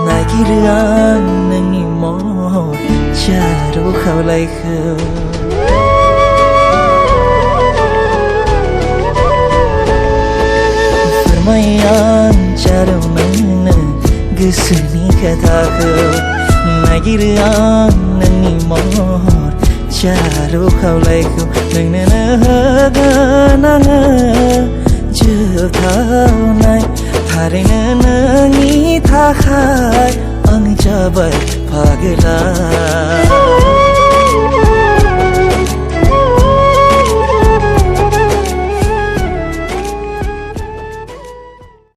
Nagiran nangi mo charo khawlai kho Fwrmaiyw charo nang gusuni kata kho Nagiran nangi mo charo khawlai kho nang na ga jeu thau nai thare nangi tha khai ang jabai phagla